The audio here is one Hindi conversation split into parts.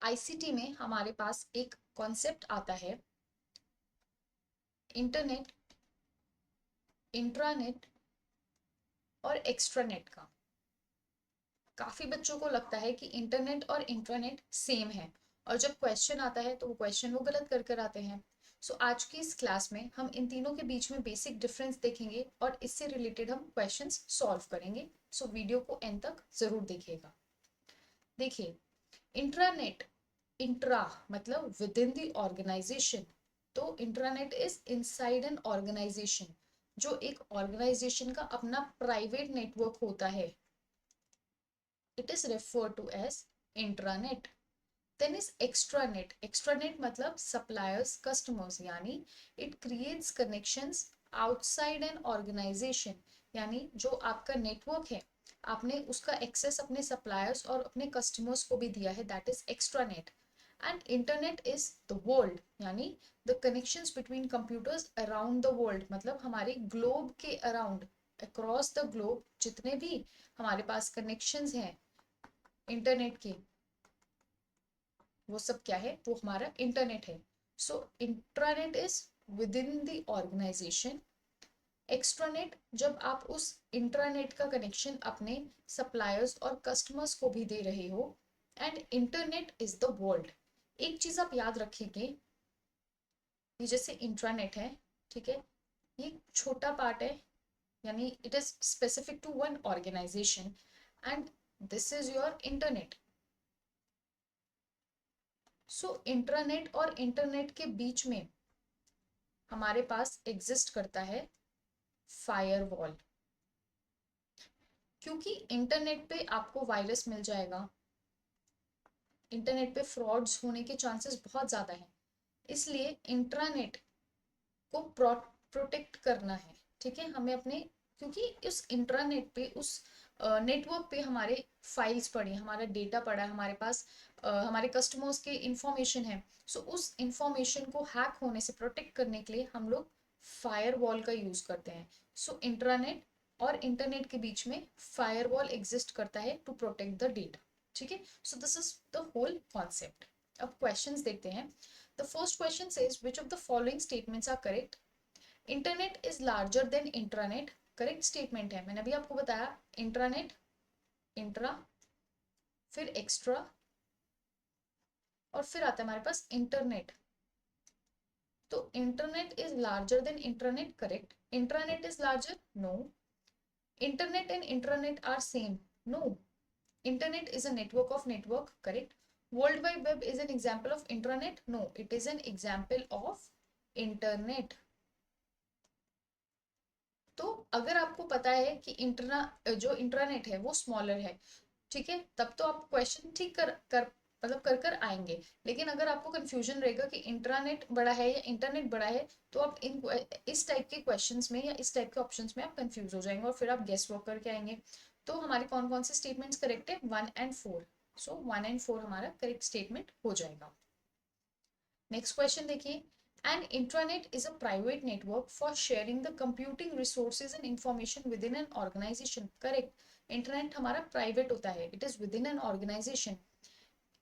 आईसीटी में हमारे पास एक कॉन्सेप्ट आता है इंटरनेट, इंट्रानेट और एक्स्ट्रानेट का। काफी बच्चों को लगता है कि इंटरनेट और इंट्रानेट सेम है, और जब क्वेश्चन आता है तो वो क्वेश्चन वो गलत कर कर आते हैं। सो आज की इस क्लास में हम इन तीनों के बीच में बेसिक डिफरेंस देखेंगे और इससे रिलेटेड हम क्वेश्चंस सॉल्व करेंगे। सो वीडियो को एंड तक जरूर देखिएगा। देखिए, इंट्रानेट, इंट्रा मतलब विद इन द ऑर्गेनाइजेशन, तो intranet is inside an organization. जो एक ऑर्गेनाइजेशन का अपना प्राइवेट नेटवर्क होता है, it is referred to as intranet. Then is extranet. Extranet मतलब suppliers, customers, यानी it creates connections outside an organization। यानी जो आपका नेटवर्क है, आपने उसका एक्सेस अपने सप्लायर्स और अपने कस्टमर्स को भी दिया है, that is extranet. And internet is the world, यानी the connections between computers around the world, मतलब हमारे ग्लोब के अराउंड, अक्रॉस द ग्लोब जितने भी हमारे पास कनेक्शंस हैं इंटरनेट की, वो सब क्या है, वो हमारा इंटरनेट है। So intranet is within the organization. Extranet जब आप उस इंट्रानेट का कनेक्शन अपने सप्लायर्स और कस्टमर्स को भी दे रहे हो। And internet is the world. एक चीज आप याद रखेंगे, ये जैसे इंट्रानेट है, ठीक है, ये छोटा पार्ट है, यानी it is specific to one organization, and this is your internet. So intranet और इंटरनेट के बीच में हमारे पास एग्जिस्ट करता है फायरवॉल। क्योंकि इंटरनेट पे आपको वायरस मिल जाएगा, इंटरनेट पे फ्रॉड्स होने के चांसेस बहुत ज़्यादा हैं, इसलिए इंट्रानेट को प्रोटेक्ट करना है। ठीक है, हमें अपने, क्योंकि उस इंट्रानेट पे, उस नेटवर्क पे हमारे फाइल्स पड़ी हैं, हमारा डेटा पड़ा है हमारे पास, हमारे कस्टमर्स के इंफॉर्मेशन है। सो उस इंफॉर्मेशन को हैक होने से प्रोटेक्ट करने के लिए हम लोग फायरवॉल का यूज करते हैं। सो इंट्रानेट और इंटरनेट के बीच में फायरवॉल एग्जिस्ट करता है टू प्रोटेक्ट द डेटा। ठीक है, so this is the whole concept. अब क्वेश्चंस देखते हैं। The first question says, which of the following statements are correct? Internet is larger than intranet. Correct statement है, मैंने अभी आपको बताया इंट्रानेट, इंट्रा, फिर एक्स्ट्रा, और फिर आता है हमारे पास इंटरनेट। तो internet is larger than intranet, correct. Intranet is larger, no. Internet and intranet are same, no. Internet is a network of network, correct. World wide web is an example of intranet, no, it is an example of internet. तो अगर आपको पता है कि जो इंट्रानेट है वो स्मॉलर है, ठीक है, तब तो आप क्वेश्चन ठीक कर मतलब कर कर आएंगे। लेकिन अगर आपको कंफ्यूजन रहेगा कि इंट्रानेट बड़ा है या इंटरनेट बड़ा है, तो आप इस टाइप के क्वेश्चंस में या इस टाइप के ऑप्शंस में आप कंफ्यूज हो जाएंगे और फिर आप गेस वर्क करके आएंगे। तो हमारे कौन कौन से स्टेटमेंट्स करेक्ट है, 1 and 4। सो 1 and 4 हमारा करेक्ट स्टेटमेंट हो जाएगा। नेक्स्ट क्वेश्चन देखिए, an intranet is a private network for sharing the computing resources and information within an organization, correct. Internet हमारा प्राइवेट होता है, it is within an organization.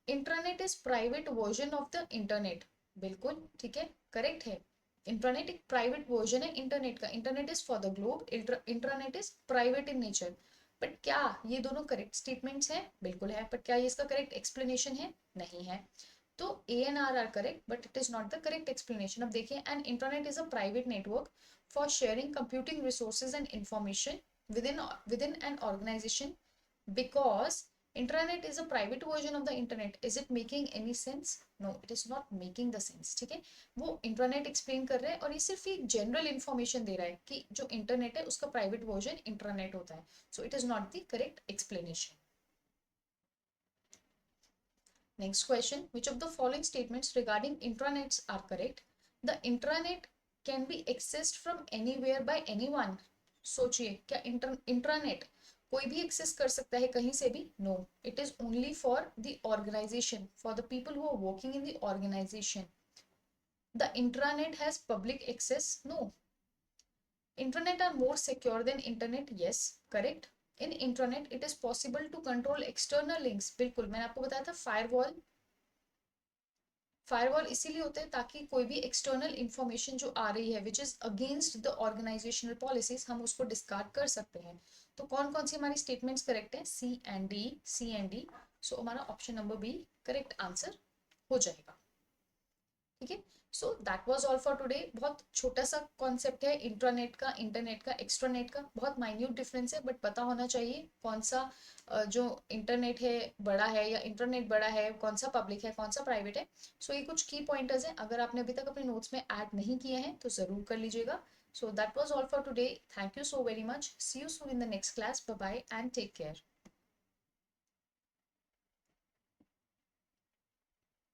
Intranet is private version of the internet, बिल्कुल ठीक है, करेक्ट है। इंट्रानेट एक प्राइवेट वर्जन है इंटरनेट का। Internet is for the globe, intranet is private in nature. But क्या ये दोनों करेक्ट स्टेटमेंट्स हैं? बिल्कुल है, बट क्या ये इसका करेक्ट एक्सप्लेनेशन है? नहीं है। तो A and R correct, but it is not the correct explanation. अब देखिए, an internet is a private network for sharing computing resources and information within an organization because intranet is a private version of the internet. Is it making any sense? No, it is not making the sense। ठीक है, वो इंटरनेट एक्सप्लेन कर रहा है और ये सिर्फ एक जनरल इंफॉर्मेशन दे रहा है कि जो इंटरनेट है उसका प्राइवेट वर्जन इंटरनेट होता है। So it is not the correct explanation. Next question, which of the following statements regarding intranets are correct? The intranet can be accessed from anywhere by anyone. सोचिए, क्या इंट्रानेट कोई भी एक्सेस कर सकता है कहीं से भी? No, it is only for the organization, for the people who are working in the organization. The intranet has public access? No. Intranet are more secure than internet? Yes, correct. In intranet it is possible to control external links, बिल्कुल, मैंने आपको बताया था फायरवॉल फायरवॉल इसीलिए होते हैं ताकि कोई भी एक्सटर्नल इंफॉर्मेशन जो आ रही है which is against the organizational policies, हम उसको डिस्कार्ड कर सकते हैं। तो कौन कौन सी हमारी स्टेटमेंट्स करेक्ट है? C and D, C and D. So हमारा option number B correct answer हो जाएगा। ठीक है, so that was all for today. बहुत छोटा सा कॉन्सेप्ट है इंट्रानेट का, इंटरनेट का, एक्स्ट्रानेट का, बहुत माइन्यूट डिफरेंस है, बट पता होना चाहिए कौन सा जो इंटरनेट है बड़ा है या इंटरनेट बड़ा है, कौन सा पब्लिक है, कौन सा प्राइवेट है। सो ये कुछ की पॉइंटर्स हैं, अगर आपने अभी तक अपने नोट्स में ऐड नहीं किए हैं तो जरूर कर लीजिएगा। So that was all for today, thank you so very much, see you soon in the next class, bye bye and take care.